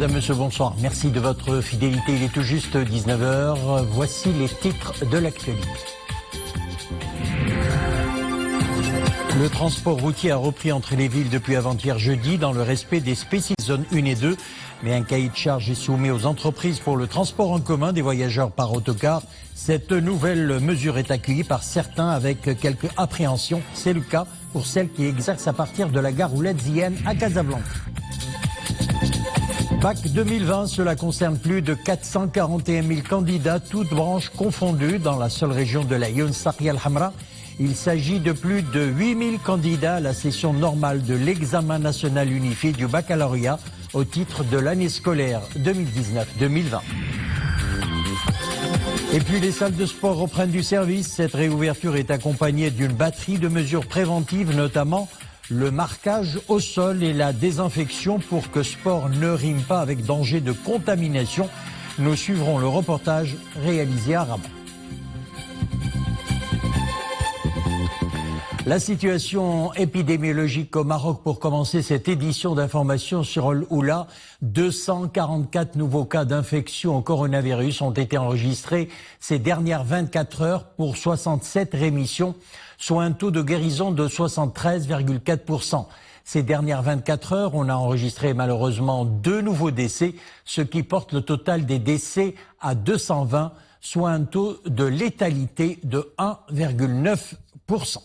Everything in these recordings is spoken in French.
Madame, Monsieur, bonsoir. Merci de votre fidélité. Il est tout juste 19h. Voici les titres de l'actualité. Le transport routier a repris entre les villes depuis avant-hier jeudi dans le respect des spécificités zones 1 et 2. Mais un cahier de charges est soumis aux entreprises pour le transport en commun des voyageurs par autocar. Cette nouvelle mesure est accueillie par certains avec quelques appréhensions. C'est le cas pour celles qui exercent à partir de la gare Ouled Ziane à Casablanca. Bac 2020, cela concerne plus de 441 000 candidats, toutes branches confondues dans la seule région de la Saqiya al-Hamra. Il s'agit de plus de 8 000 candidats à la session normale de l'examen national unifié du baccalauréat au titre de l'année scolaire 2019-2020. Et puis les salles de sport reprennent du service. Cette réouverture est accompagnée d'une batterie de mesures préventives, notamment le marquage au sol et la désinfection pour que sport ne rime pas avec danger de contamination. Nous suivrons le reportage réalisé à Rabat. La situation épidémiologique au Maroc pour commencer cette édition d'information sur l'Oula. 244 nouveaux cas d'infection au coronavirus ont été enregistrés ces dernières 24 heures pour 67 rémissions, soit un taux de guérison de 73,4%. Ces dernières 24 heures, on a enregistré malheureusement 2 nouveaux décès, ce qui porte le total des décès à 220, soit un taux de létalité de 1,9%.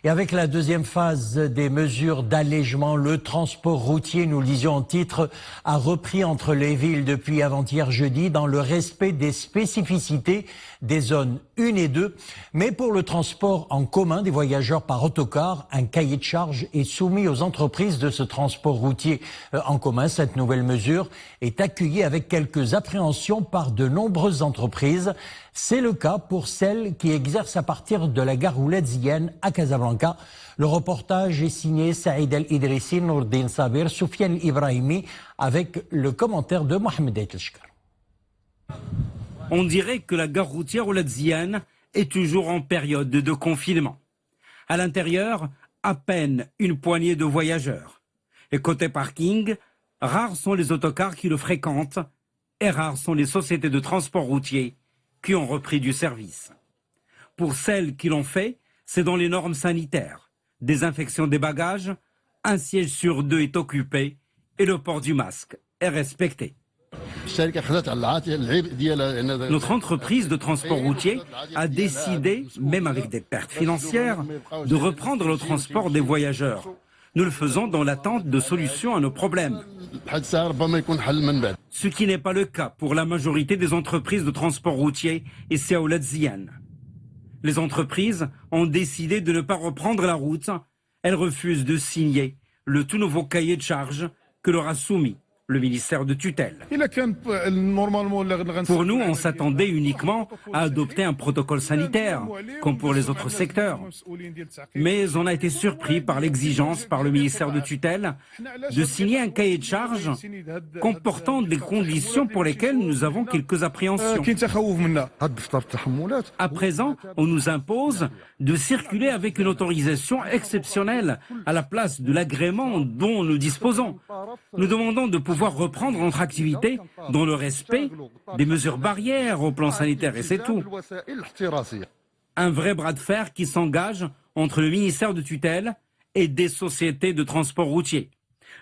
Et avec la deuxième phase des mesures d'allègement, le transport routier, nous le disions en titre, a repris entre les villes depuis avant-hier jeudi dans le respect des spécificités des zones 1 et 2. Mais pour le transport en commun des voyageurs par autocar, un cahier de charges est soumis aux entreprises de ce transport routier en commun. Cette nouvelle mesure est accueillie avec quelques appréhensions par de nombreuses entreprises. C'est le cas pour celles qui exercent à partir de la gare Ouled Ziane à Casablanca. Le reportage est signé Saïd El-Idrissi, Nourdin Sabir, Soufiane Ibrahimi, avec le commentaire de Mohamed Aïtelchkar. On dirait que la gare routière Ouled Ziane est toujours en période de confinement. À l'intérieur, à peine une poignée de voyageurs. Et côté parking, rares sont les autocars qui le fréquentent et rares sont les sociétés de transport routier qui ont repris du service. Pour celles qui l'ont fait, c'est dans les normes sanitaires. Désinfection des bagages, un siège sur 2 est occupé et le port du masque est respecté. Notre entreprise de transport routier a décidé, même avec des pertes financières, de reprendre le transport des voyageurs. Nous le faisons dans l'attente de solutions à nos problèmes. Ce qui n'est pas le cas pour la majorité des entreprises de transport routier ici à Ouled Ziane. Les entreprises ont décidé de ne pas reprendre la route. Elles refusent de signer le tout nouveau cahier de charges que leur a soumis le ministère de tutelle. Pour nous, on s'attendait uniquement à adopter un protocole sanitaire, comme pour les autres secteurs. Mais on a été surpris par l'exigence par le ministère de tutelle de signer un cahier de charges comportant des conditions pour lesquelles nous avons quelques appréhensions. À présent, on nous impose de circuler avec une autorisation exceptionnelle à la place de l'agrément dont nous disposons. Nous demandons de pouvoir reprendre notre activité dans le respect des mesures barrières au plan sanitaire et c'est tout. Un vrai bras de fer qui s'engage entre le ministère de tutelle et des sociétés de transport routier.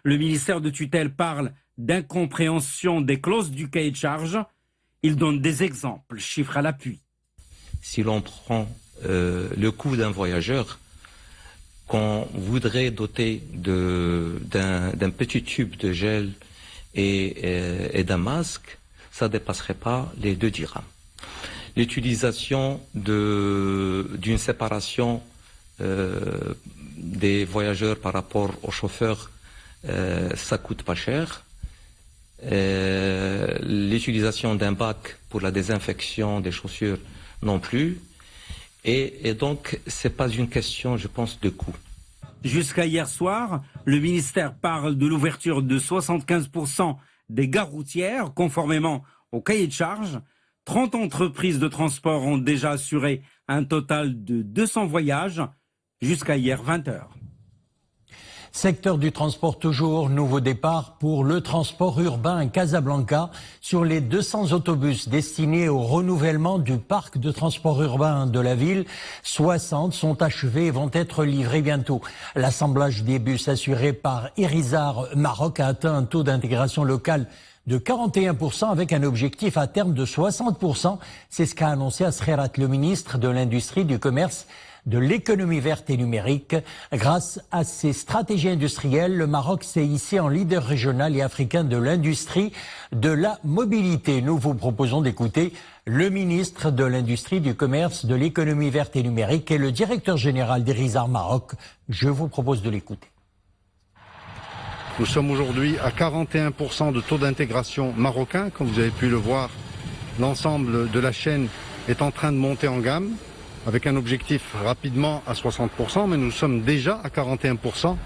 Le ministère de tutelle parle d'incompréhension des clauses du cahier de charges. Il donne des exemples, chiffres à l'appui. Si l'on prend le coût d'un voyageur, qu'on voudrait doter d'un petit tube de gel et d'un masque, ça ne dépasserait pas les 2 dirhams. L'utilisation d'une séparation des voyageurs par rapport aux chauffeurs, ça coûte pas cher. L'utilisation d'un bac pour la désinfection des chaussures non plus. Et donc, ce n'est pas une question, je pense, de coût. Jusqu'à hier soir, le ministère parle de l'ouverture de 75% des gares routières, conformément au cahier de charges. 30 entreprises de transport ont déjà assuré un total de 200 voyages jusqu'à hier 20h. Secteur du transport toujours, nouveau départ pour le transport urbain à Casablanca. Sur les 200 autobus destinés au renouvellement du parc de transport urbain de la ville, 60 sont achevés et vont être livrés bientôt. L'assemblage des bus assuré par Irizar Maroc a atteint un taux d'intégration locale de 41% avec un objectif à terme de 60%. C'est ce qu'a annoncé Askhairat, le ministre de l'Industrie, du Commerce, de l'économie verte et numérique. Grâce à ces stratégies industrielles, le Maroc s'est hissé en leader régional et africain de l'industrie de la mobilité. Nous vous proposons d'écouter le ministre de l'Industrie, du Commerce, de l'économie verte et numérique et le directeur général d'Irizar Maroc. Je vous propose de l'écouter. Nous sommes aujourd'hui à 41% de taux d'intégration marocain. Comme vous avez pu le voir, l'ensemble de la chaîne est en train de monter en gamme, avec un objectif rapidement à 60%, mais nous sommes déjà à 41%.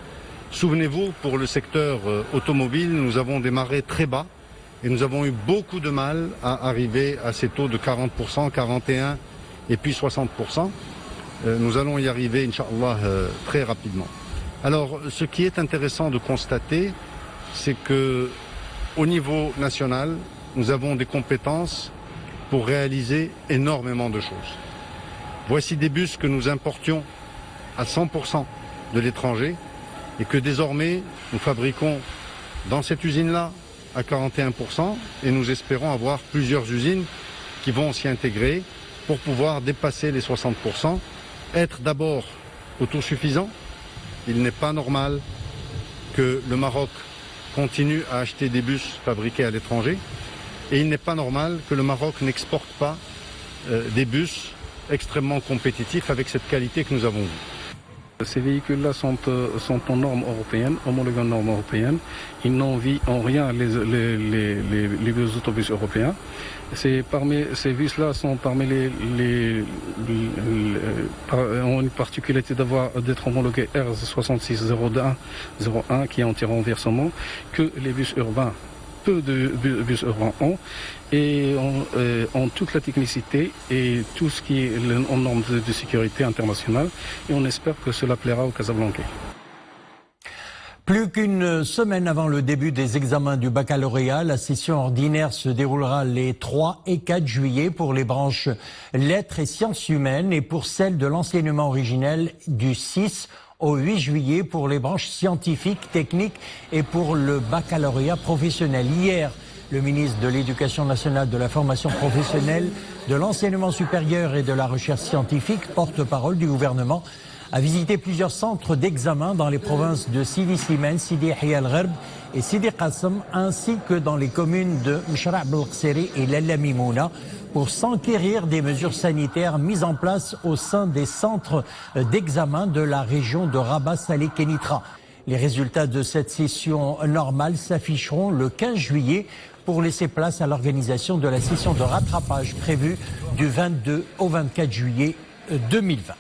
Souvenez-vous, pour le secteur automobile, nous avons démarré très bas et nous avons eu beaucoup de mal à arriver à ces taux de 40%, 41% et puis 60%. Nous allons y arriver, Inch'Allah, très rapidement. Alors, ce qui est intéressant de constater, c'est que au niveau national, nous avons des compétences pour réaliser énormément de choses. Voici des bus que nous importions à 100% de l'étranger et que désormais nous fabriquons dans cette usine-là à 41% et nous espérons avoir plusieurs usines qui vont s'y intégrer pour pouvoir dépasser les 60%, être d'abord autosuffisant. Il n'est pas normal que le Maroc continue à acheter des bus fabriqués à l'étranger et il n'est pas normal que le Maroc n'exporte pas des bus extrêmement compétitifs avec cette qualité que nous avons vue. Ces véhicules-là sont en normes européennes, homologués en normes européennes. Ils n'envient en rien les autobus européens. Parmi ces bus-là sont parmi ont une particularité d'être homologués R6601 qui est anti-renversement que les bus urbains. Peu de bus urbains ont et ont toute la technicité et tout ce qui est en normes de sécurité internationale et on espère que cela plaira aux Casablancais. Plus qu'une semaine avant le début des examens du baccalauréat, la session ordinaire se déroulera les 3 et 4 juillet pour les branches lettres et sciences humaines et pour celle de l'enseignement originel du 6 au 8 juillet pour les branches scientifiques, techniques et pour le baccalauréat professionnel. Hier, le ministre de l'Éducation nationale, de la formation professionnelle, de l'enseignement supérieur et de la recherche scientifique, porte-parole du gouvernement, a visité plusieurs centres d'examen dans les provinces de Sidi Slimane, Sidi Yahya al-Gharb et Sidi Qassem, ainsi que dans les communes de Mshra' Belqsiri et Lalla Mimouna, pour s'enquérir des mesures sanitaires mises en place au sein des centres d'examen de la région de Rabat, Salé, Kenitra. Les résultats de cette session normale s'afficheront le 15 juillet pour laisser place à l'organisation de la session de rattrapage prévue du 22 au 24 juillet 2020.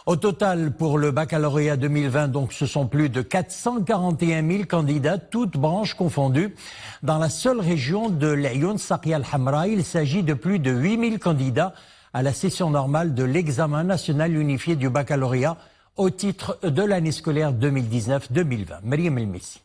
Au total, pour le baccalauréat 2020, donc, ce sont plus de 441 000 candidats, toutes branches confondues. Dans la seule région de l'Ayoun, Saqiya al-Hamra, il s'agit de plus de 8 000 candidats à la session normale de l'examen national unifié du baccalauréat au titre de l'année scolaire 2019-2020. Mariam El-Messi.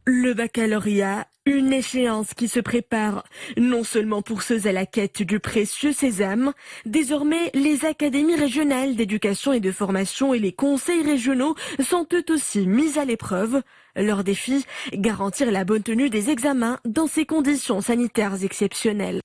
Le baccalauréat, une échéance qui se prépare non seulement pour ceux à la quête du précieux sésame. Désormais, les académies régionales d'éducation et de formation et les conseils régionaux sont eux aussi mis à l'épreuve. Leur défi, garantir la bonne tenue des examens dans ces conditions sanitaires exceptionnelles.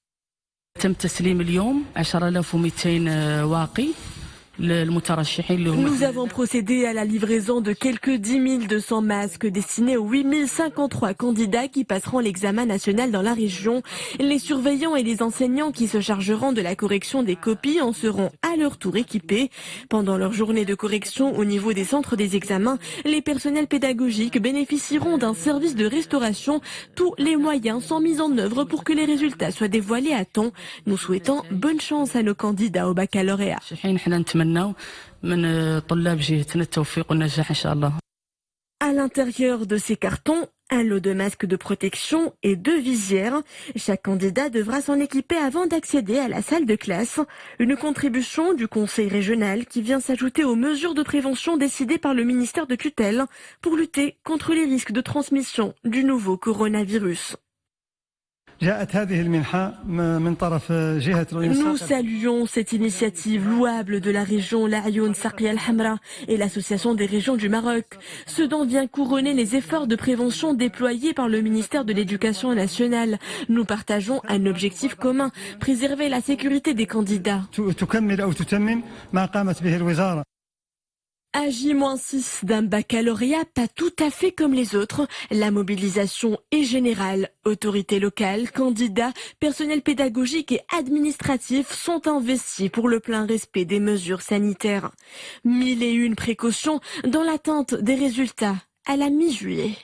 Nous avons procédé à la livraison de quelques 10 200 masques destinés aux 8 053 candidats qui passeront l'examen national dans la région. Les surveillants et les enseignants qui se chargeront de la correction des copies en seront à leur tour équipés. Pendant leur journée de correction au niveau des centres des examens, les personnels pédagogiques bénéficieront d'un service de restauration. Tous les moyens sont mis en œuvre pour que les résultats soient dévoilés à temps. Nous souhaitons bonne chance à nos candidats au baccalauréat. من طلاب جهتنا التوفيق والنجاح إن شاء الله. À l'intérieur de ces cartons, un lot de masques de protection et 2 visières. Chaque candidat devra s'en équiper avant d'accéder à la salle de classe. Une contribution du conseil régional qui vient s'ajouter aux mesures de prévention décidées par le ministère de tutelle pour lutter contre les risques de transmission du nouveau coronavirus. Nous saluons cette initiative louable de la région Laayoun Sarqia Al-Hamra et l'Association des régions du Maroc. Ce dont vient couronner les efforts de prévention déployés par le ministère de l'Éducation nationale. Nous partageons un objectif commun, préserver la sécurité des candidats. À J-6 d'un baccalauréat pas tout à fait comme les autres, la mobilisation est générale. Autorités locales, candidats, personnel pédagogique et administratif sont investis pour le plein respect des mesures sanitaires. 1001 précautions dans l'attente des résultats à la mi-juillet.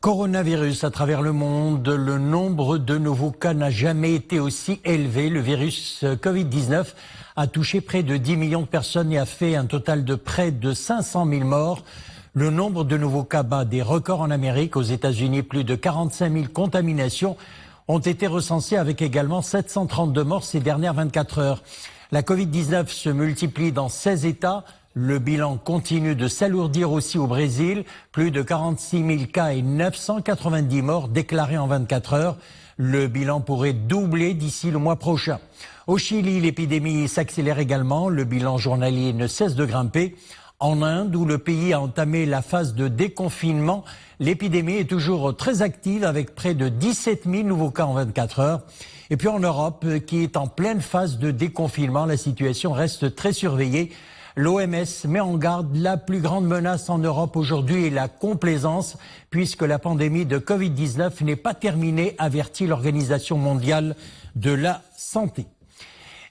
Coronavirus à travers le monde, le nombre de nouveaux cas n'a jamais été aussi élevé. Le virus Covid-19 a touché près de 10 millions de personnes et a fait un total de près de 500 000 morts. Le nombre de nouveaux cas bat des records en Amérique. Aux États-Unis, plus de 45 000 contaminations ont été recensées avec également 732 morts ces dernières 24 heures. La Covid-19 se multiplie dans 16 États. Le bilan continue de s'alourdir aussi au Brésil. Plus de 46 000 cas et 990 morts déclarés en 24 heures. Le bilan pourrait doubler d'ici le mois prochain. Au Chili, l'épidémie s'accélère également. Le bilan journalier ne cesse de grimper. En Inde, où le pays a entamé la phase de déconfinement, l'épidémie est toujours très active avec près de 17 000 nouveaux cas en 24 heures. Et puis en Europe, qui est en pleine phase de déconfinement, la situation reste très surveillée. L'OMS met en garde, la plus grande menace en Europe aujourd'hui est la complaisance, puisque la pandémie de Covid-19 n'est pas terminée, avertit l'Organisation mondiale de la santé.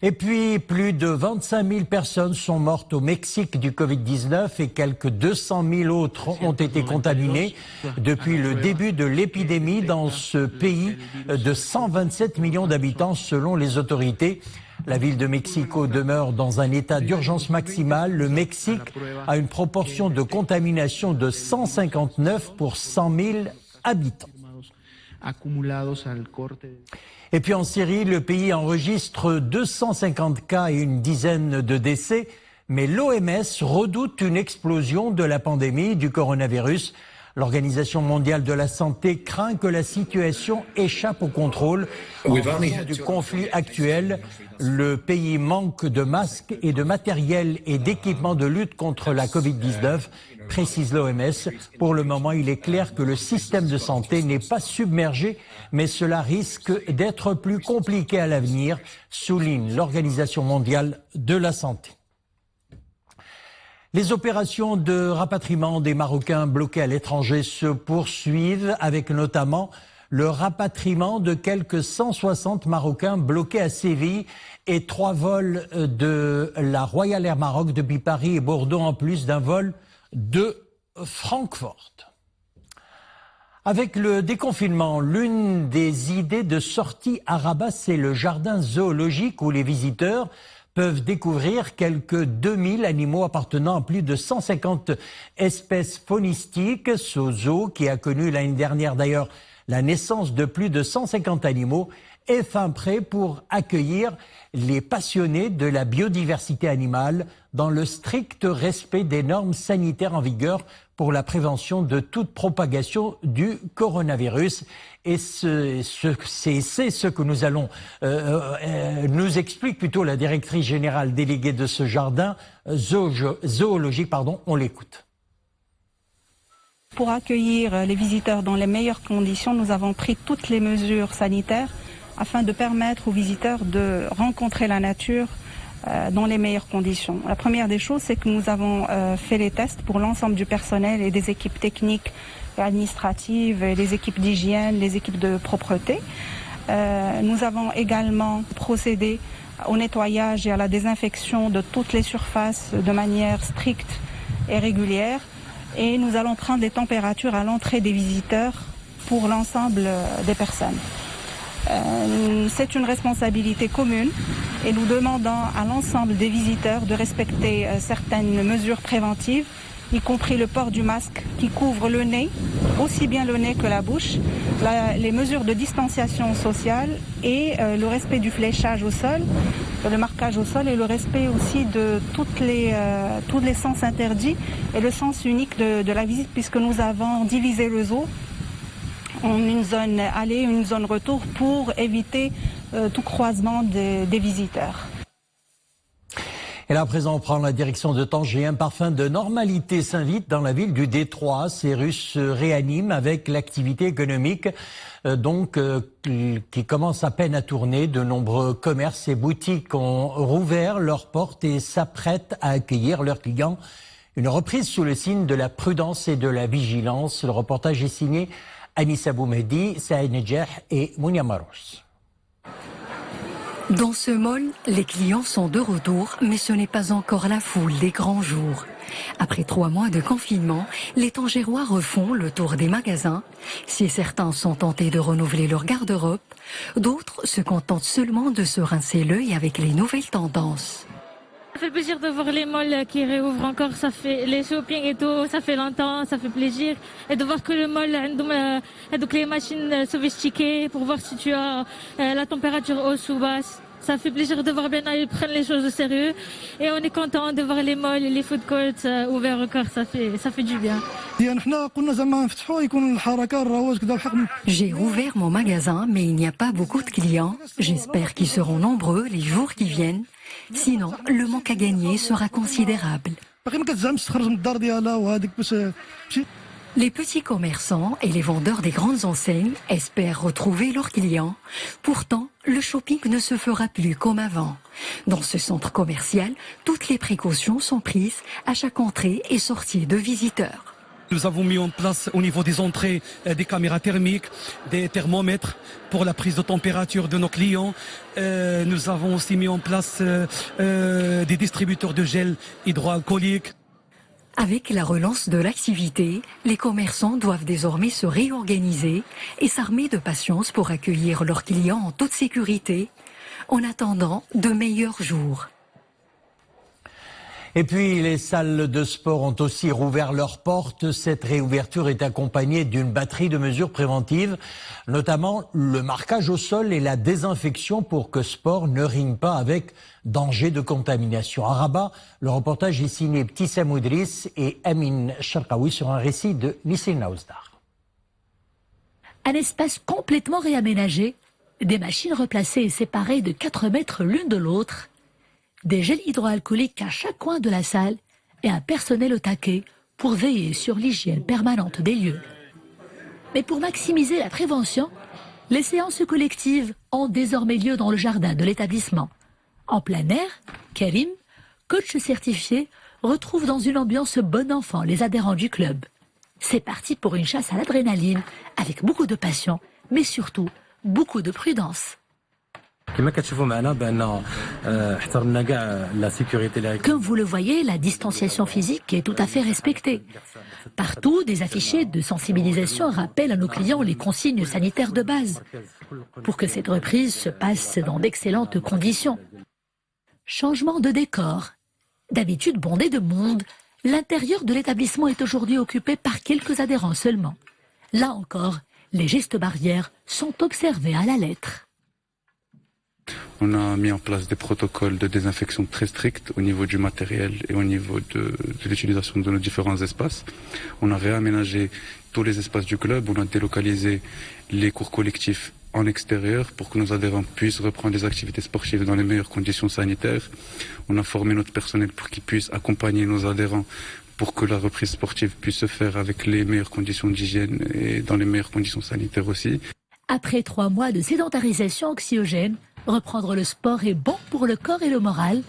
Et puis, plus de 25 000 personnes sont mortes au Mexique du Covid-19 et quelques 200 000 autres ont été contaminées depuis le début de l'épidémie dans ce pays de 127 millions d'habitants selon les autorités. La ville de Mexico demeure dans un état d'urgence maximale. Le Mexique a une proportion de contamination de 159 pour 100 000 habitants. Et puis en Syrie, le pays enregistre 250 cas et une dizaine de décès, mais l'OMS redoute une explosion de la pandémie du coronavirus. L'Organisation mondiale de la santé craint que la situation échappe au contrôle. En raison du conflit actuel, le pays manque de masques et de matériel et d'équipements de lutte contre la Covid-19, précise l'OMS. Pour le moment, il est clair que le système de santé n'est pas submergé, mais cela risque d'être plus compliqué à l'avenir, souligne l'Organisation mondiale de la santé. Les opérations de rapatriement des Marocains bloqués à l'étranger se poursuivent avec notamment le rapatriement de quelques 160 Marocains bloqués à Séville et 3 vols de la Royal Air Maroc depuis Paris et Bordeaux en plus d'un vol de Francfort. Avec le déconfinement, l'une des idées de sortie à Rabat, c'est le jardin zoologique où les visiteurs peuvent découvrir quelques 2000 animaux appartenant à plus de 150 espèces faunistiques. Ce zoo, qui a connu l'année dernière d'ailleurs la naissance de plus de 150 animaux, est fin prêt pour accueillir les passionnés de la biodiversité animale dans le strict respect des normes sanitaires en vigueur pour la prévention de toute propagation du coronavirus. Et c'est ce que nous allons nous explique plutôt la directrice générale déléguée de ce jardin zoologique. On l'écoute. Pour accueillir les visiteurs dans les meilleures conditions, nous avons pris toutes les mesures sanitaires afin de permettre aux visiteurs de rencontrer la nature dans les meilleures conditions. La première des choses, c'est que nous avons fait les tests pour l'ensemble du personnel et des équipes techniques et administratives, et les équipes d'hygiène, les équipes de propreté. Nous avons également procédé au nettoyage et à la désinfection de toutes les surfaces de manière stricte et régulière. Et nous allons prendre les températures à l'entrée des visiteurs pour l'ensemble des personnes. C'est une responsabilité commune et nous demandons à l'ensemble des visiteurs de respecter certaines mesures préventives y compris le port du masque qui couvre le nez, aussi bien le nez que la bouche, les mesures de distanciation sociale et le respect du fléchage au sol, le marquage au sol et le respect aussi de tous les sens interdits et le sens unique de la visite, puisque nous avons divisé le zoo en une zone aller et une zone retour pour éviter tout croisement des visiteurs. Et là, à présent, on prend la direction de Tanger. Un parfum de normalité s'invite dans la ville du Détroit. Ces Russes se réaniment avec l'activité économique qui commence à peine à tourner. De nombreux commerces et boutiques ont rouvert leurs portes et s'apprêtent à accueillir leurs clients. Une reprise sous le signe de la prudence et de la vigilance. Le reportage est signé Anissa Boumehdi, Saïd Nedjah et Mounia Marouche. Dans ce mall, les clients sont de retour, mais ce n'est pas encore la foule des grands jours. Après 3 mois de confinement, les Tangérois refont le tour des magasins. Si certains sont tentés de renouveler leur garde-robe, d'autres se contentent seulement de se rincer l'œil avec les nouvelles tendances. Ça fait plaisir de voir les malls qui réouvrent encore, ça fait les shopping et tout, ça fait longtemps, ça fait plaisir. Et de voir que le mall a donc les machines sophistiquées pour voir si tu as la température hausse ou basse. Ça fait plaisir de voir bien ils prennent les choses au sérieux. Et on est content de voir les malls et les food courts ouverts encore, ça fait du bien. J'ai rouvert mon magasin, mais il n'y a pas beaucoup de clients. J'espère qu'ils seront nombreux les jours qui viennent. Sinon, le manque à gagner sera considérable. Les petits commerçants et les vendeurs des grandes enseignes espèrent retrouver leurs clients. Pourtant, le shopping ne se fera plus comme avant. Dans ce centre commercial, toutes les précautions sont prises à chaque entrée et sortie de visiteurs. Nous avons mis en place au niveau des entrées des caméras thermiques, des thermomètres pour la prise de température de nos clients. Nous avons aussi mis en place des distributeurs de gel hydroalcoolique. Avec la relance de l'activité, les commerçants doivent désormais se réorganiser et s'armer de patience pour accueillir leurs clients en toute sécurité, en attendant de meilleurs jours. Et puis, les salles de sport ont aussi rouvert leurs portes. Cette réouverture est accompagnée d'une batterie de mesures préventives, notamment le marquage au sol et la désinfection pour que sport ne rime pas avec danger de contamination. À Rabat, le reportage est signé Ptissam Moudris et Amin Sharkaoui sur un récit de Nissim Naouzdar. Un espace complètement réaménagé, des machines replacées et séparées de 4 mètres l'une de l'autre, des gels hydroalcooliques à chaque coin de la salle et un personnel au taquet pour veiller sur l'hygiène permanente des lieux. Mais pour maximiser la prévention, les séances collectives ont désormais lieu dans le jardin de l'établissement. En plein air, Karim, coach certifié, retrouve dans une ambiance bon enfant les adhérents du club. C'est parti pour une chasse à l'adrénaline avec beaucoup de passion, mais surtout beaucoup de prudence. Comme vous le voyez, la distanciation physique est tout à fait respectée. Partout, des affichés de sensibilisation rappellent à nos clients les consignes sanitaires de base pour que cette reprise se passe dans d'excellentes conditions. Changement de décor. D'habitude bondé de monde, l'intérieur de l'établissement est aujourd'hui occupé par quelques adhérents seulement. Là encore, les gestes barrières sont observés à la lettre. On a mis en place des protocoles de désinfection très stricts au niveau du matériel et au niveau de l'utilisation de nos différents espaces. On a réaménagé tous les espaces du club, on a délocalisé les cours collectifs en extérieur pour que nos adhérents puissent reprendre les activités sportives dans les meilleures conditions sanitaires. On a formé notre personnel pour qu'ils puissent accompagner nos adhérents pour que la reprise sportive puisse se faire avec les meilleures conditions d'hygiène et dans les meilleures conditions sanitaires aussi. Après 3 mois de sédentarisation anxiogène, reprendre le sport est bon pour le corps et le moral.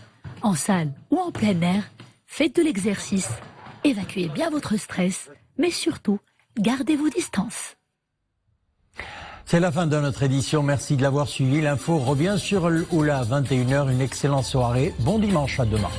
En salle ou en plein air, faites de l'exercice, évacuez bien votre stress, mais surtout, gardez vos distances. C'est la fin de notre édition. Merci de l'avoir suivi. L'info revient sur Oula à 21h. Une excellente soirée. Bon dimanche, à demain.